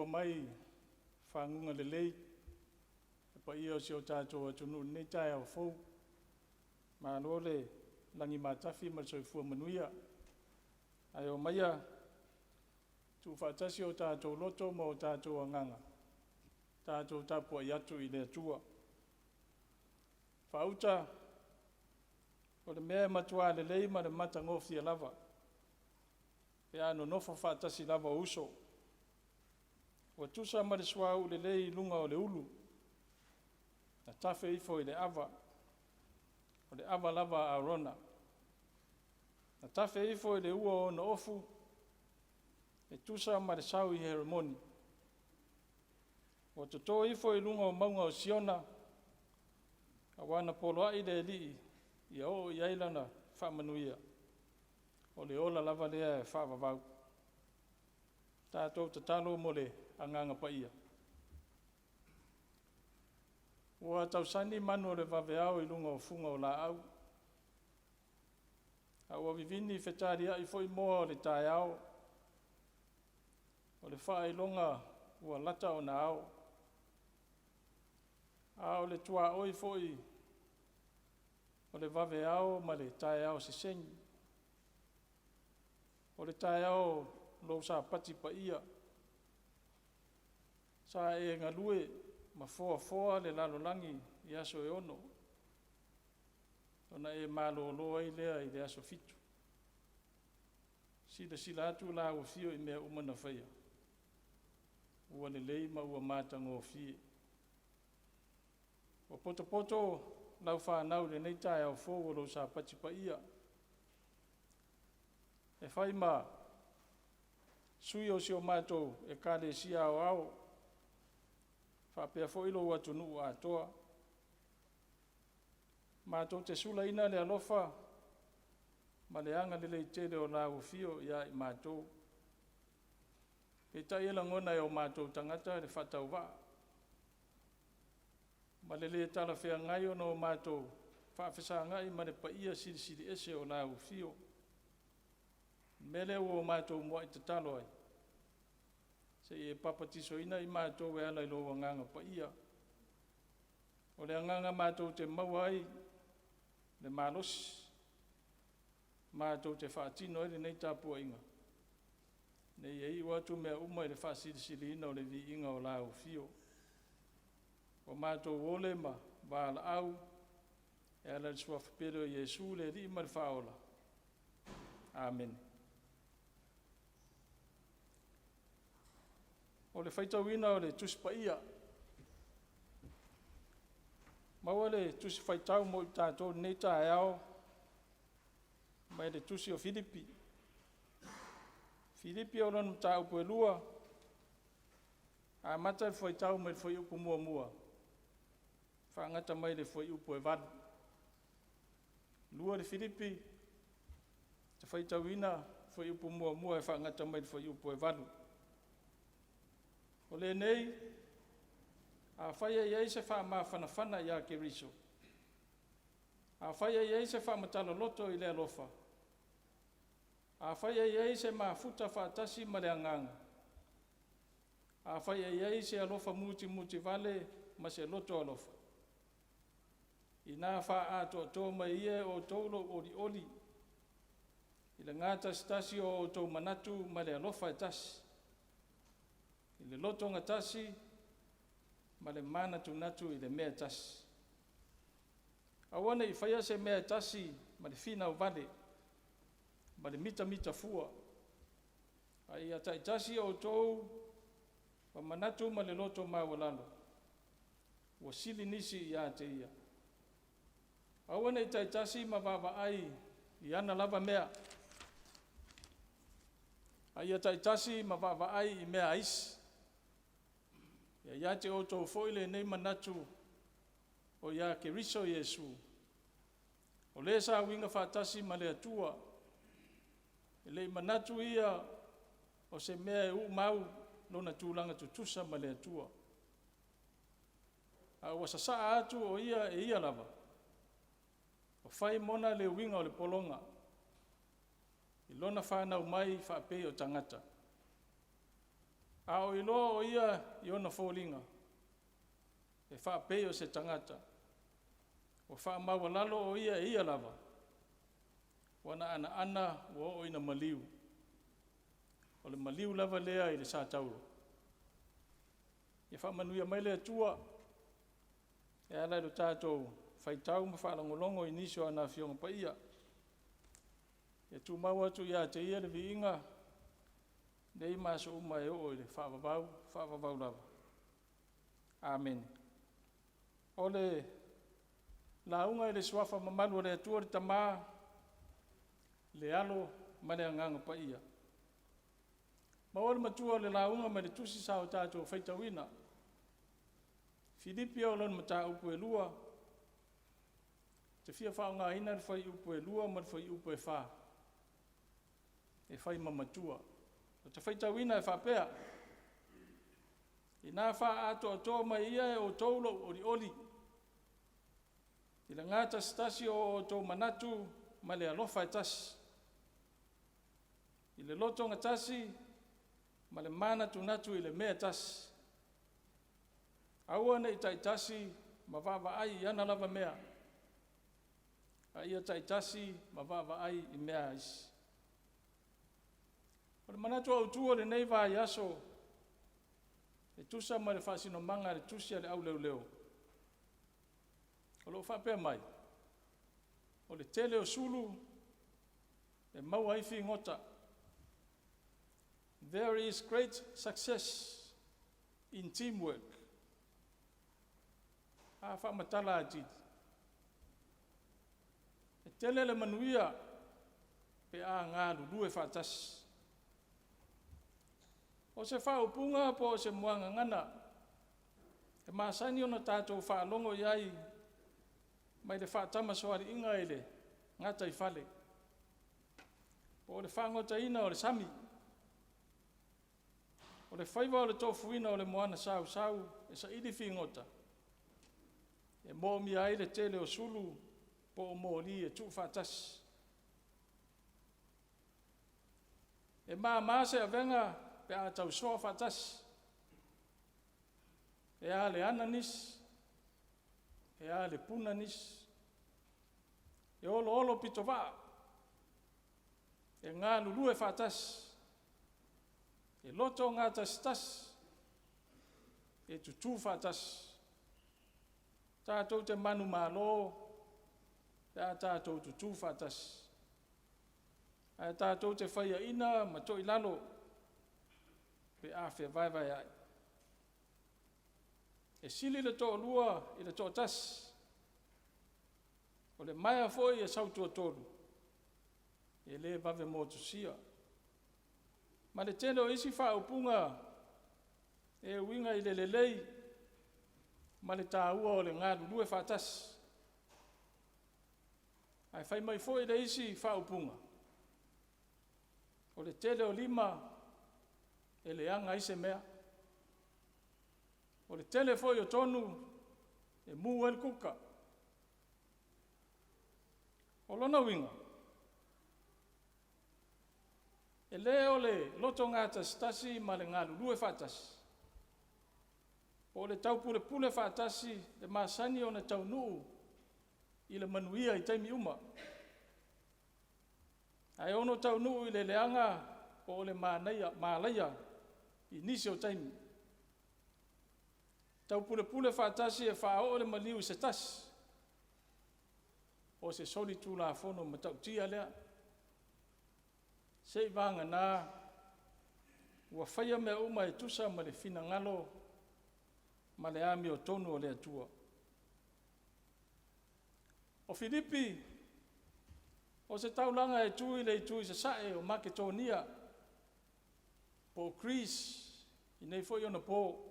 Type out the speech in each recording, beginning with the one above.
ua mai whangunga lelei. E pa ia o si o tātou atunu nei tae au fou. Ma anole langi mātafi ma soifua manuia. Ai o maia tu whaatasi o tātou loto ma o tātou anganga. Tātou tapua i atu i lea tua. Whauta o le mea matua lelei ma le mata ngofia lava. E ano nofo whaatasi lava uso. O tusa ma le swau lelei lunga o le ulu. Na tafe ifo i le ava. O le ava lava a rona. Na tafe ifo i le ua o na ofu. E tusa ma le sau i heremoni. O toto ifo i lunga o maunga o Siona. A wana polo ai le li i o i ailana whamanuia. O le ola lava lea e whaavavau. Tātou tatalo mo le anganga pa ia. Ua tausani manu o le vaveao i lunga o funga o la au. A ua vivini whetaria i foi moa o le tae au. O le whae longa ua lata o na au. A o le tua oi foi o le vaveao ma le tae au se sengi. O le tae au lo sa pati pa ia. Sa e ngalue ma foa le lalolangi i aso e ono. Ona e malo loa i lea i le aso fitu. Sila atu la ua fio i mea umana whaia. Ua le lei ma ua mātango fie. O poto lau whanau le nei tae au fōu o lo sa pati pa ia. E whai ma sui o si o mātou e kāle si au au. Whapea fo ilo ua tunu a toa. Mātou te sula ina le alofa. Ma le anga lele i tele o lau fio ia i mātou. E tai ela ngona e o mātou tangata le whatau waa. Ma le le tala whea ngai ono o mātou. Whaafesa ngai ma le pa ia siri ese o lau fio. Mele o mātou mua i te talo ai. Se e papatiso ina i mātou e ala i loa nganga pa ia. O le nganga mātou te mauai, le malosi. Mātou te whaatino e le nei tāpua inga. Nei e iwa tu mea uma i le whaasiri ina o le vi inga o lau fio. O mātou ole ma, wāla au, e ala le sua whapere o Jesu le li ma le whaola. Amen. O le whaitauina o le tusi pa ia. Maua le tusi whaitau mo i tātou nei tae au. Mai le tusi o Filipi. Filipi o lonu tā upo e lua. A mata le whaitau mai le whai upo mua. Whaangata mai le whai upo e vadu. Lua le Filipi. Te whaitauina whai upo mua e whaangata mai le whai upo e vadu. O le nei, a whaia iei se wha maa whanawhana i a Keriso. A whaia iei se wha matalo loto i le alofa. A whaia iei se maa futa whaatasi ma le anganga. A whaia iei se alofa muti vale ma se loto alofa. I nā wha ato tō mai ie o tōlo oli. I le ngāta stasi o tō manatu ma le alofa e tasi. I le loto ngatasi, ma le mana tunatu i le mea tasi. Awana i whaia se mea tasi, ma le whina o vale, ma le mita fua. Ai ata i tasi o tou, pa manatu ma le loto mawalalo. Wa sili nisi i ate ia. Awana i taitasi ma wawa ai, i ana lava mea. Ai ata i tasi ma wawa ai i mea aisi. Ia te o tō foile nei manatu o ia Keriso Jesu. O le sa winga whaatasi ma le atua. E le manatu ia o se mea e u mau lona tūlanga tutusa ma le atua. A wasasa atu o ia e ia lava. O whai mona le winga o le polonga. I lona whanau mai whaapei o tangata. A o ilo o ia i ona fōlinga. E whapei o se tangata. O whaamawalalo o ia lava. Wana ana o ina maliu. O le maliu lava lea i le sa tauro. E whaamanuia mai lea tua. E ala do tātou whaitau ma whaalangolongo i nisio ana fionga pa ia. E tu mau atu ia te ia le viinga. Nei maso uma e o i le whaavavau lava. Amen. O le launga i le suafa mamalu le atua le tamā. Le alo ma le anganga pa ia. Ma ole matua le launga ma le tusi sao tātou whaitauina. Filipi o lana mata upu e lua. Te fia whao ngā ina le whai upu e lua ma le whai upu e wha. E whai mamatua. O te whaitauina e whapea. I nā wha ato atoa mai ia e o taulo o li oli. I le ngāta stasi o tō manatu ma le alofa e tasi. I le lotonga tasi ma le mana tunatu i le mea tasi. Aua nei tai tasi ma vava ai i ana lava mea. A ia tai tasi ma vava ai i mea isi. O le manatu au tua le nei vai aso. Le tusa ma le whaasino manga le tusia le au leo leo. O lo whapea mai. O le tele o sulu. E mau aifi ngota. There is great success in teamwork. A whaamatala a jid. E tele le manuia pe a ngā lulu e whaatasi. O se whaupunga po o se muanga ngana. E maasani ona tātou whaalongo iai mai le whaatama soari inga ele ngata i whale. O le whaangota ina o le sami. O le whaiva o le tofuina o le moana sau e sa ili whingota. E mō mi ai le tele o sulu po o mō li e tu whaatasi. E maa se a venga pe a tau soa whaatasi. E a le ananis. E a le punanis. E olo pito waa. E ngā lulu e whaatasi. E loto ngā tas. E tutu whaatasi. Tātou te manu mālo. E a tātou tutu whaatasi. E tātou te whaia ina ma toi lalo. Pe a whea vai ai. E sili le tō lua i le tō tas. O le maia foi e sautua tōru. E le vave mōtu sia. Ma le tene o isi whaupunga. E winga i le lelei. Ma le tāua o le ngā lulu e whātas. Ai whai mai foi le isi whaupunga. O le tele o lima. E le anga ise mea. O le tele foi o tonu. E mū el kuka. O lona winga. E le o le loto ngata stasi ma le ngā lulu e whātasi. O le tau pule whātasi le māsani o na tau nuu i le manuia i taimi uma. Ai ono tau nuu i le leanga o le mālaia i nisi o taimi. Tau pule whātasi e whāo le maliu i se tasi. O se soli tū la fono ma tau tia lea. Sei vanga nā, ua whaia mea uma e tusa ma le fina ngalo, ma le ami o tonu o le atua. O Filipi, o se taulanga e tui le tui se sae o Maketonia, po Kris, i nei foi ona po.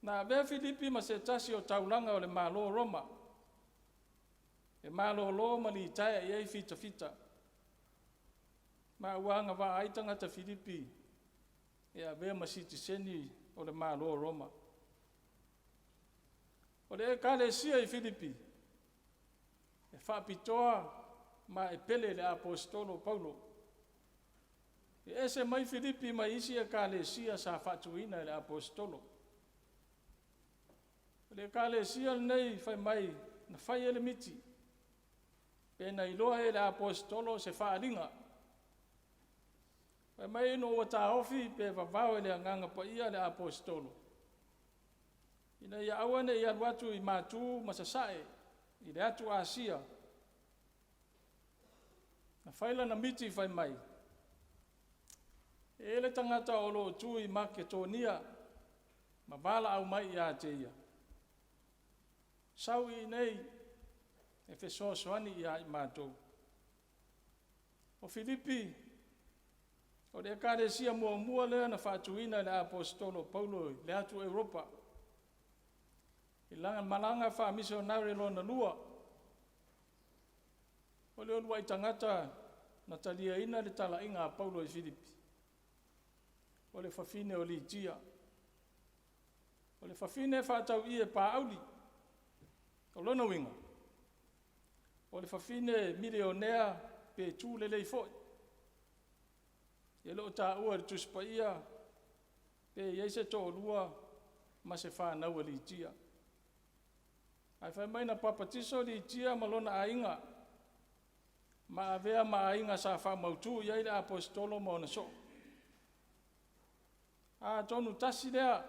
Na vea Filipi ma se tasi o taulanga o le malo Roma. E malo lo ma li taia i ei fita. Ma wanga wa aitanga ta Filipi. E a vea ma sitiseni o le malo Roma. O le ekalesia i Filipi. E whapitoa ma e pele le apostolo Paulo. E ese mai Filipi mai isi e kalesia sa whatuina le apostolo. Le kalesia nei fai mai na fai ele miti. Pe na iloa ele apostolo se whaaringa. Fai mai no o ta ofi pe vavao ele anganga pa ia le apostolo. Ina ia awane ia watu i matu masasae. I le atu Asia. Na faila na miti fai mai. Ele tangata o lo tu i Makedonia. Ma bala au mai ia te ia. Sau i nei. E fe soani ia i mātou. O Filipi. O le ekalesia mua lea na whaatuina le apostolo Paulo le atu Europa. I langa malanga wha misionari lo na lua. O le olua i tangata na talia ina le tala inga a Paulo i Filipi. O le whawhine o li tia. O le whawhine whaatau i e pāauli. O lona winga. O le whawhine milionea pe tū le lei foi. E lo ta ua le tuspa ia. Pe yeise tō lua ma se whanau li tia. Ai whai mai na papatiso li tia malona a inga. Ma avea ma a inga sa whamautu iai le apostolo mo na so. A tonu tasi lea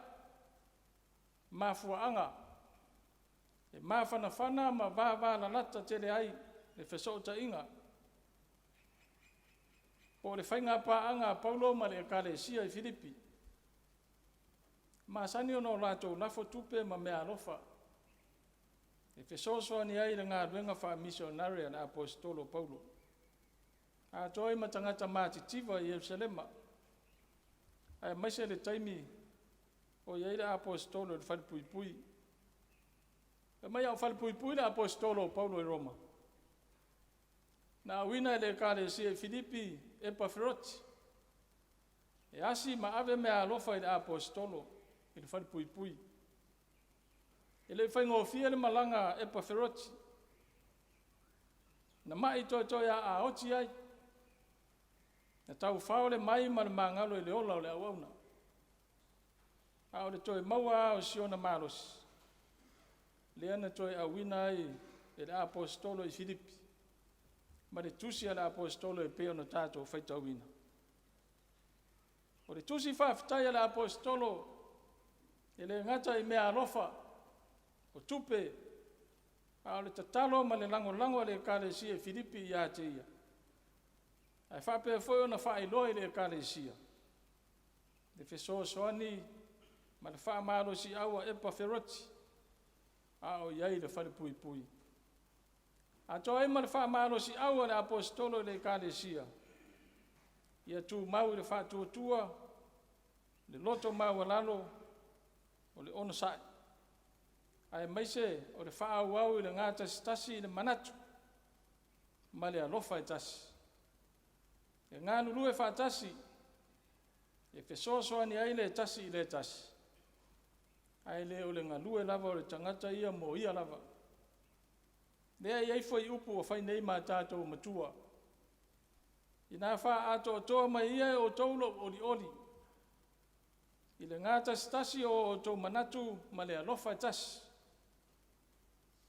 ma fuaanga. E ma whanawhana ma vāvā la lata tere ai le whesota inga. Po le whainga pāanga Paulo ma le ekalesia i Filipi. Ma sani ono lato lafo tupe ma mea alofa. E whesosoa ni ai le ngā ruenga wha misionaria na apostolo Paulo. A toi ma tangata mātitiva i Jerusalema. Ai maise le taimi o iei le apostolo le whalipuipui. E mai au whalipuipui le apostolo Paulo i Roma. Na wina le ekalesia i Filipi Epafroti. E asi ma ave mea alofa i le apostolo i le whalipuipui. E le whaingofia le malanga Epafroti. Na mai toi a oti ai. Na tau whao le mai ma le mangalo i le ola o le awauna. A o le toi maua o siona malos. Le ana toi a wina ai e le apostolo i Filipi. Ma le tusi a le apostolo e peo na tato o whaita wina. O le tusi whaafitai a le apostolo e le ngata i mea alofa o tupe a o le tatalo ma le lango le ekalesia e Filipi i a te ia. Ai whapea foi ona whaeloi le ekalesia. Le whesoasoani ma le whaamalo si aua Epafroti a o iai le whalipuipui. A toi ma le whaamalo si aua le apostolo le ekalesia. Ia tu mau le whaatuatua, le loto mau alalo o le ono sai. Ai maise o le whaauau i le ngā tasi le manatu ma le alofa e tasi. E ngā nulu e whaatasi e whesoasoani ai le tasi i le tasi. Ai le o le ngā lue lava o le tangata ia mo ia lava. Lea iai foi upu o whai nei mā tātou matua. I nā wha ato toa mai ia o taulo oli. I le ngā tasi o tau manatu ma le alofa e tasi.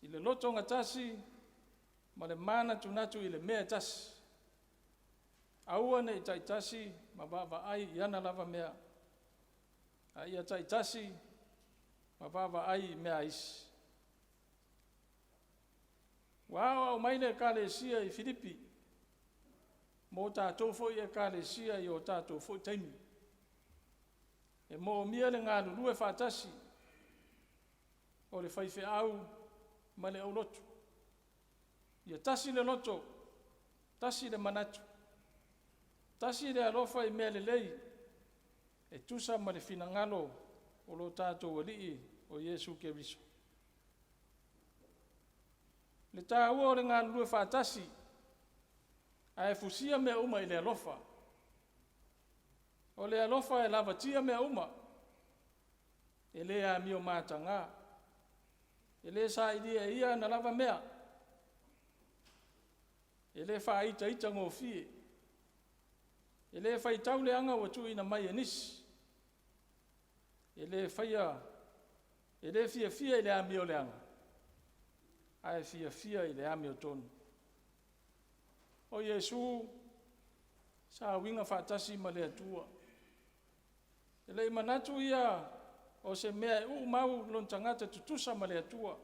I le loto ngā tasi ma le mana tunatu i le mea tasi. Aua nei taitasi ma vava ai iana lava mea. A ia taitasi ma vava ai mea isi. Wao au maile ekalesia i Filipi. Mo tātou foi ekalesia i o tātou foi taimi. E mo mia le ngā lulu e whaatasi. O le whaife au ma le au lotu. Ia tasi le loto, tasi le manatu. Tasi le alofa i mea le lei. E tusa ma le finangalo o lo tātou alii o Yesu Keriso. Le tāua o le ngā lulu e whaatasi. A e fusia mea uma i le alofa. O le alofa e lavatia mea uma. E le a mio mātanga. E le sa idia ia na lava mea. E le wha ita ngō fie. E le fai tau le anga wa tu ina mai anis. E le fia fia i le ami o le anga. Ai fia i le ami o tonu. O Yesu, sa winga whaatasi ma le atua. E le manatu ia o se mea mau lon tangata tutusa ma le atua.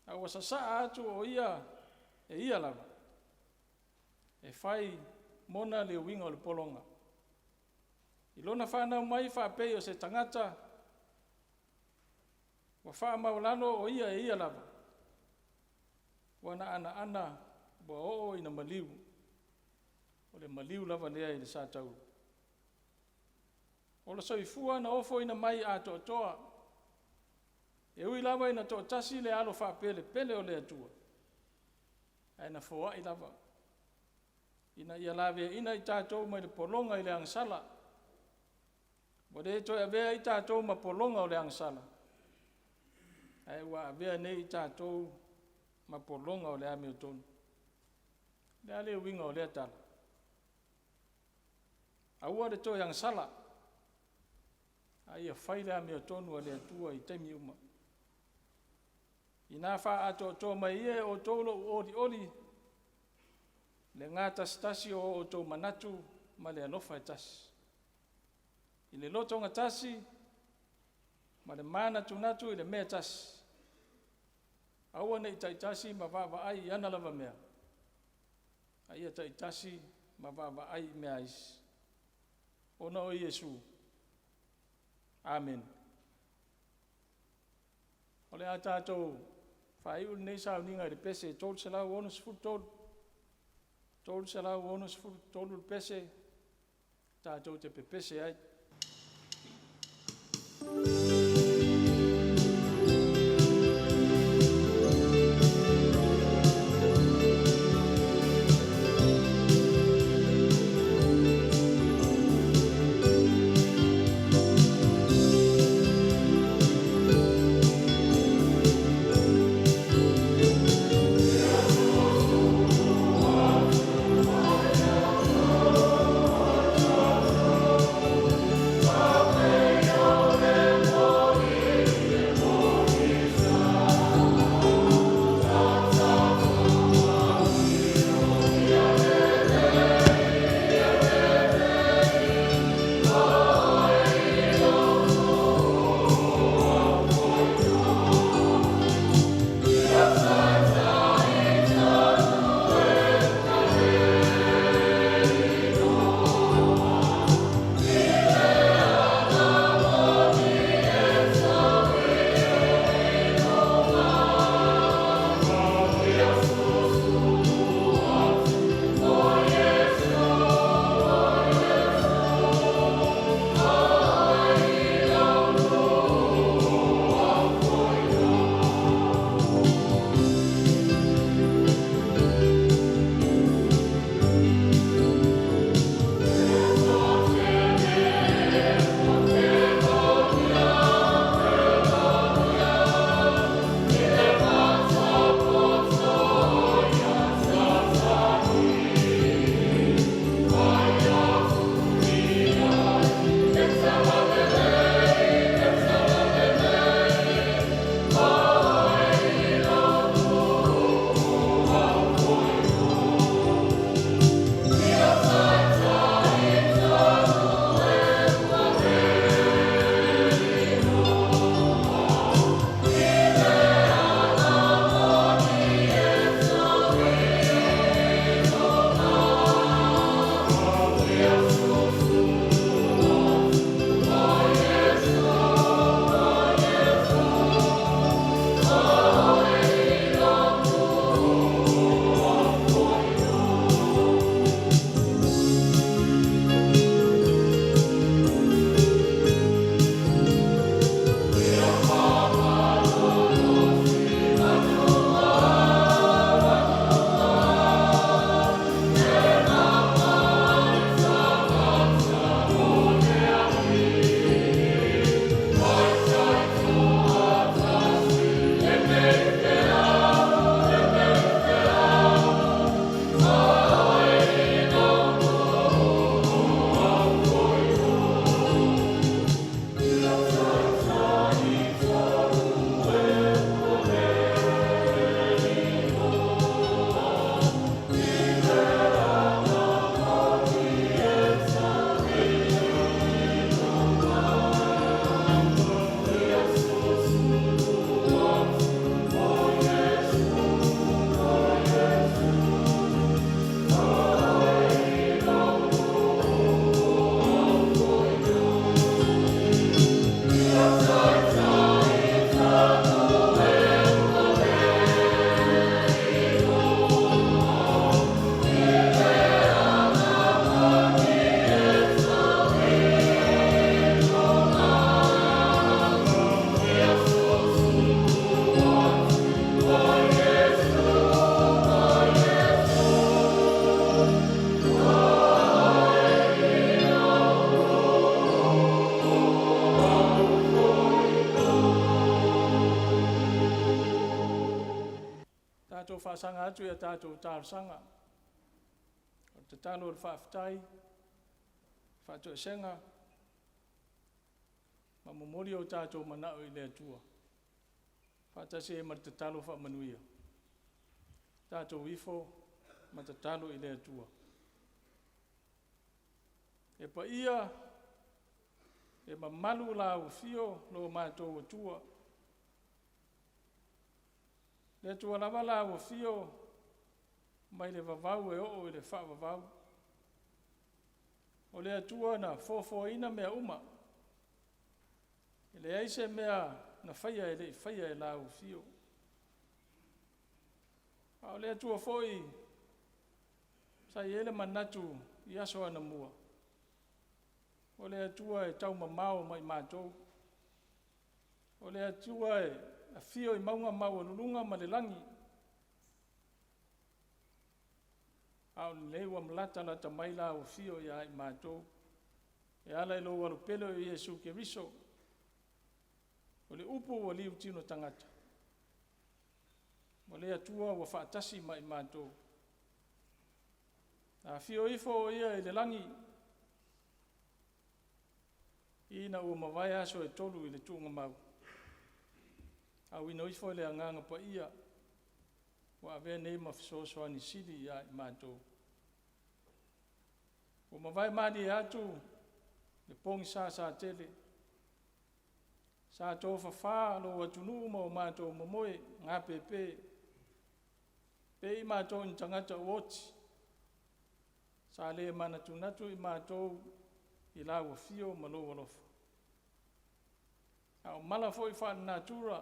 A wasa saa atu o ia e ia lava. E fai mona le winga o le polonga. I lona whanau mai whapei o se tangata. Wa wha maulano o ia e ia lava. Wana ana wa o ina maliu. O le maliu lava lea i le sātau. O la soifua na ofo ina mai a toa. E ui lava ina toa tasi le alo whapele pele o le atua. E na fua i lava. Ina ia lawe ina i tātou mai le polonga i le angsala. Mo de toi avea i tātou ma polonga o le angsala. E ua avea nei i tātou ma polonga o le ame o tonu. Le ale winga o le atala. Aua de toi angsala. Ai a whai le ame o tonu o le atua i teimi uma. I nā wha ato tō mai e o tōlo oli. Le ngā tasi o tō manatu ma le alofa e tasi. I le lotonga tasi ma le mana tunatu i le mea tasi. Aua nei taitasi ma vava ai i ana lava mea. Ai a taitasi ma vava ai mea isi. Ona o Yesu. Amen. Ole a tātou whai uli nei sao ninga i le pese tōlu se lau onus furu tōlu. Tōlu se lau onus furu tōlu le pese. Tātou te pepese ai. Oh whakasanga atu ia tātou tārsanga. O te talo o le whaafetai, whātua senga, ma momori o tātou manao i le atua. Whātasi e mara te talo whaamanuia. Tātou ifo, ma te talo i le atua. E pa ia, e ma malu la u fio lo mātou atua. Le atua lava la u fio, mai le vavau e o i le wha vavau. O le atua na fōfōina mea uma. E le aise mea na whaia e le whaia e la u fio. O le atua fōi, sa i ele manatu i aso ana mua. O le atua e tau mamao mai mātou. O le atua e a fio i maunga mau lulunga ma le langi. Au le ua mlata la ta mai la o fio ia i mātou. E ala i lo waru pelo i Jesu Keriso. O le upu o liu tino tangata. O le atua ua whaatasi mai mātou. A fio ifo ia i le langi. Ina ua mawai aso e tolu i le tuunga mau. Au ino ifo le anganga pa ia. Wa ave nei mawhisosoa ni sili ia i mātou. Ua mawai madi atu le pongi sa tele. Sa tō whawha lo atunu ma o mātou momoe ngā pepe. Pe i mātou ni tangata uoti. Sa le manatunatu i mātou i la ua fio ma lo walofa. Au mala fo i wha natura,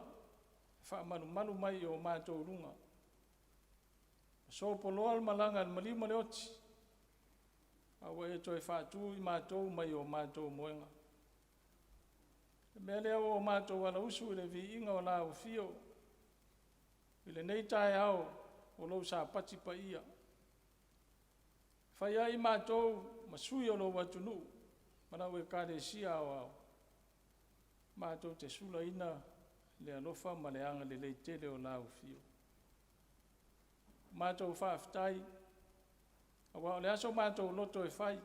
wha malu mai o mātou runga. So poloa al malanga al malima le oti. Au e toi wha tu i mātou mai o mātou moenga. Me lea o mātou wala usu i le vi inga o la ua fio. I le nei tae au o lo sa pati pa ia. Whaia i mātou masui o lo watunu, manau e kāre sia au au. Mātou te sula ina le alofa ma le anga le leitele o lau fio. Mātou whaaftai, awa o le aso mātou loto e whai.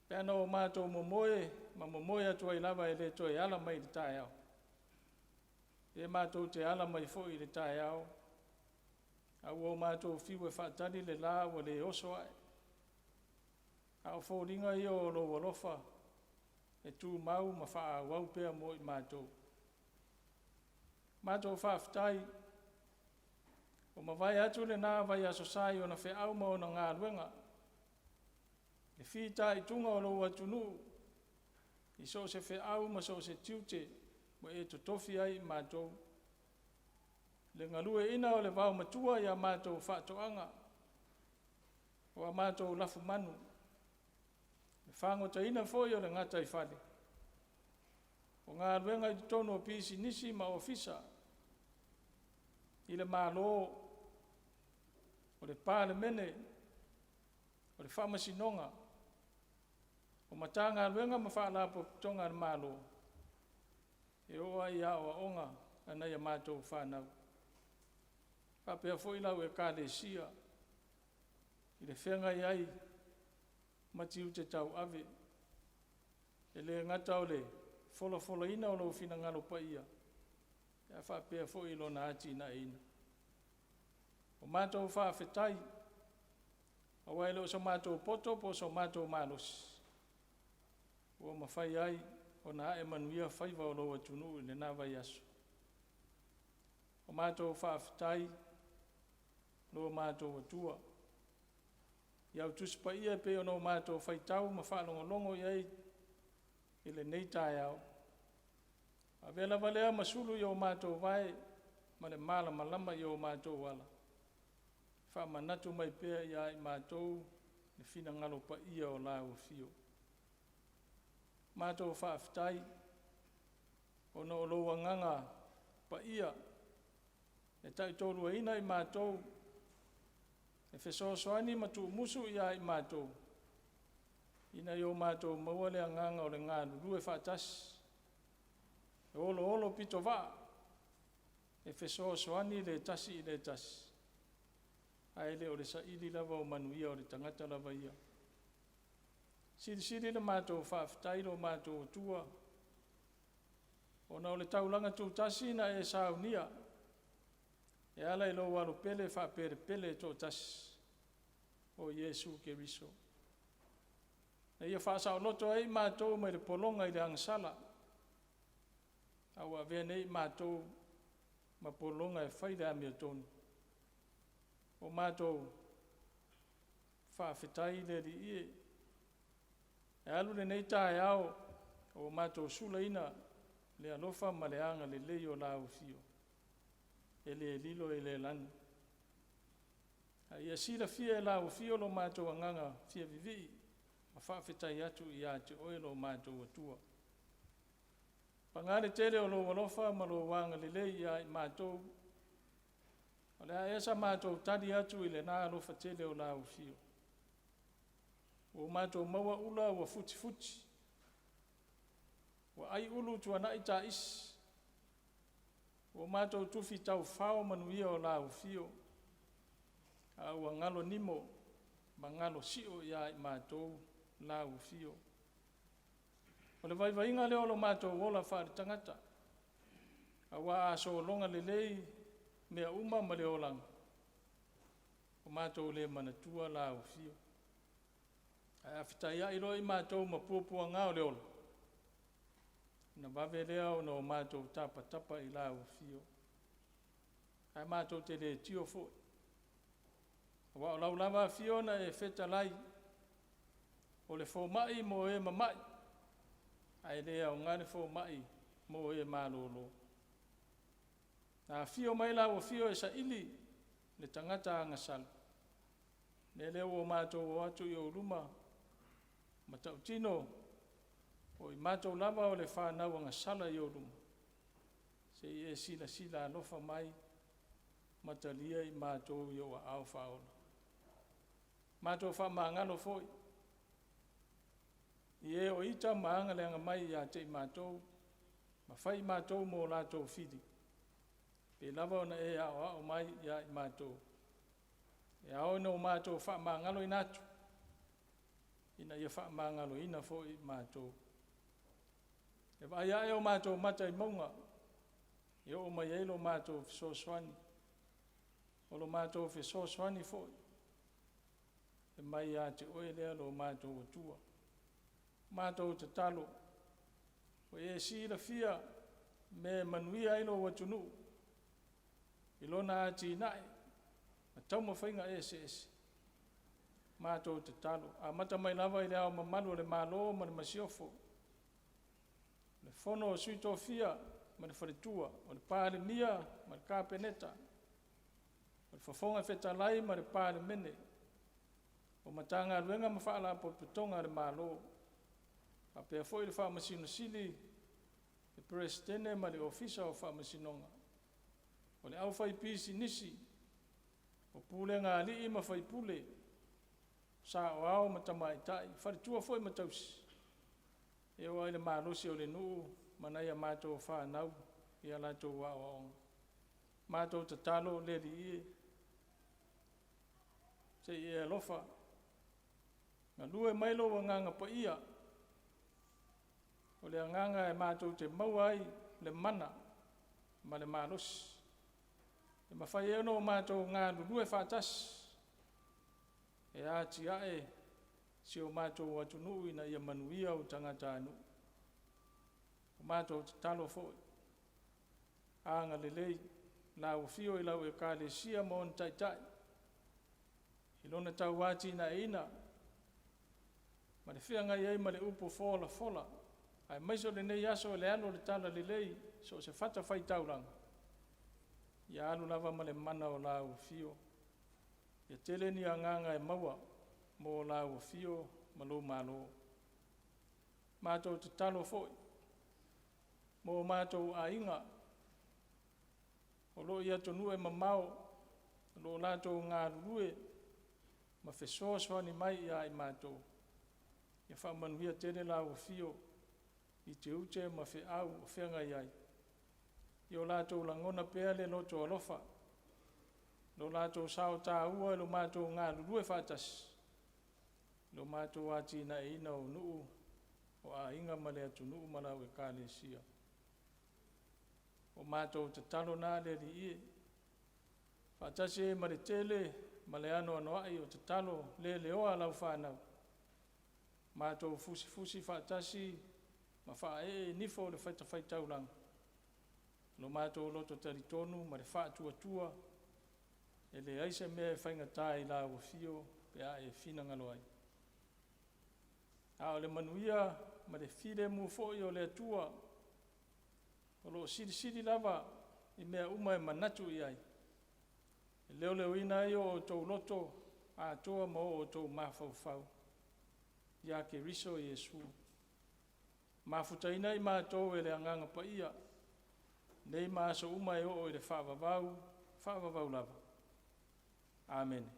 Pēna o mātou momoe, ma momoe atua i lava e le toi ala mai le tae au. E mātou te ala mai fo i le tae au. Au o mātou fiu e whaatani le la o le oso ai. Au fōringa i o lo walofa e tū mau ma wha wau pēr mo i mātou. Mātou whaaftai o ma vai atu le nā vai aso sai o na whe au ma o na ngā luenga. Le whita i tunga o lo atunu i so se whe au ma so se tiute mo e to tofi ai mātou. Le ngalue ina o le vau matua ia mātou whaatoanga. O a mātou lafu manu. Le whangota ina foi o le ngata i whale. O ngā ruenga i tono o pisi nisi ma ofisa. I le mālo. O le pāle mene. O le whamasinonga. O matanga ruenga ma whaalapo tonga le mālo. E oa i a o onga anai a mātou whanau. Kapea foi lau e kāle sia. I le whenga i ai. Matiu te tau ave. E le ngata o le fola ina o lo fina ngalo pa ia. E a whapea foi lo na ati na ina. O mātou whawhetai. A wailo so mātou poto po so mātou malos. O mawhai ai. O na e manuia whaiva o lo atunu i le nā vai aso. O mātou whawhetai. Lo mātou atua. Iau tuspa ia pe ono mātou whaitau ma whalongo iai i le nei tae au. A vela valea masulu i o mātou vai ma le mala malama i o mātou wala. Whamanatu mai pea ia i mātou le fina ngalo pa ia o lau fio. Mātou whaaftai ono o loa nganga pa ia e taitolu ina i mātou e whesoasoani matu musu ia i mātou. Ina i o mātou maua le anganga o le ngānu rue whaatas. E olo pito wā. e fesoasoani le tasi i le tasi. Ae le o le saʻili lava o manuia o le tagata lava ia. Silisili le matou faafetai lo matou atua. Ona o le taulaga tutasi na e saunia. E ala i lou alopele faapelepele toʻatasi o Iesu Keriso. Na ia faasaʻoloto ai matou mai le pologa i le agasala. Aua avea nei matou ma pologa e fai le amiatonu. O matou faafetai le alii e alu lenei taeao o matou sulaina le alofa ma le aga lelei o laufio e le lilo e le lani. Ia silafia e laufio lo matou agaga fia vivii ma faafetai atu iā te oe lo matou atua. Pagale tele o lou alofa ma lou aga lelei iā i matou. O le a esa matou tali atu i le nā alofa tele o laufio. O matou maua ula ua futi. Ua ai ulu tuanaʻi taʻisi. O matou tufi taufao manuia o laufio. A ua ngalo nimo ma ngalo sio iā i matou laufio. O le vaivaiga lea o lo matou ola faaletagata. Aua asolonga lelei mea uma ma le olaga. O matou le manatua laufio. Ae afetaiaʻi loa i matou ma puapuaga o le ola. Na vave lea ona o matou tapatapa i laufio. Ae matou te le tio foʻi. Ua o lau lava afiona e fetalai o le fomaʻi mo e mamaʻi. Ae lē aoga le fomaʻi mo e malōlō. Na afio mai lauafio e saʻili le tagata agasala. Le lea ua matou o atu i ou luma ma taʻutino o i matou lava o le whanau agasala i ou luma. Sei e silasila alofa mai ma talia i matou i o aao whaola. Matou whamangalo foi. I e o ita maanga leanga mai ia te i matou, ma whai matou mō lātou whiri. Pe lava ona e ao mai ia i matou. E ao ina o matou whamangalo i natu. Ina ia whamangalo ina foi i matou. E vai ai o matou mata i maunga. E o mai e lo matou fisoswani. O lo matou fisoswani foi. E mai a te oe lea lo matou atua. Matou te talo. O e si la fia me manuia ilo watunu. Ilona ati nai. Ma tau mawhainga ese. Matou te talo. A mata mai lava i lea o mamalu le malo ma le masiofo. Le fono o suito fia ma le wharetua. O le pāle mia ma le kāpeneta. O le whafonga whetalai ma le pāle mene. O matanga luenga ma whaala po putonga le malo. A pea foi le whaamasino sili, le presidente ma le ofisa o whaamasinonga. O le au whai pisi nisi, o pule ngā li ma whai pule, sa o au ma tamai tai, wharitua foi ma tausi. E o ai le mālosi o le nuu, manai a mātou whanau, i a lātou wa o onga. Mātou ta talo le li ie, se i e alofa, ngā lue mailo wa nganga pa ia, o le anganga e mātou te mauai le mana ma le mālosi. E mawhai eno o mātou ngā lulue whātas. E āti ae si o mātou atunu ina ia manuia o tangata anu. O mātou te talo foi. Anga lelei, lau fio i lau e kāle sia mo on taitai. Ilona tau āti na ina. Ma le whianga iei ma le upo fola fola. Ai maiso le nei aso le alo le tala le lei, so se fata fai tauranga. Ia alu lava ma le mana o lau fio. Ia tele ni anganga e maua, mo lau fio, malo malo. Mātou te talo foi. Mo mātou a inga. O lo ia tonu e mamao, lo lātou ngā rurue, ma fesoa soani mai ia i mātou. Ia whamanuia tele lau fio, I te ute ma fe au o whenga iai. I o lātou langona pēa le loto alofa. Lo lātou sao tā ua lo mātou ngā lulue whātasi. Lo mātou ati na e ina o nuu o a inga male atu nuu malau e kāle sia. O mātou te talo nā le li ie. Whātasi e mare tele, male ano ai o te talo le oa lau whānau. Mātou fusi whātasi, ma wha e nifo le whaitaulang. Lo mātou loto taritonu, ma le whātua, e le aise mea e whaingatai la ua fio, pe a e fina ngalo ai. A o le manuia, ma le file mu foi o le atua, o lo siri lava, i mea uma e manatu i ai. E leo ina i o tau loto, a toa mo o tau mawhau. Ia ke riso Iesu. Mafutaina i mātou e le anganga pa ia. Nei maaso uma e o le whaavavau lava. Amen.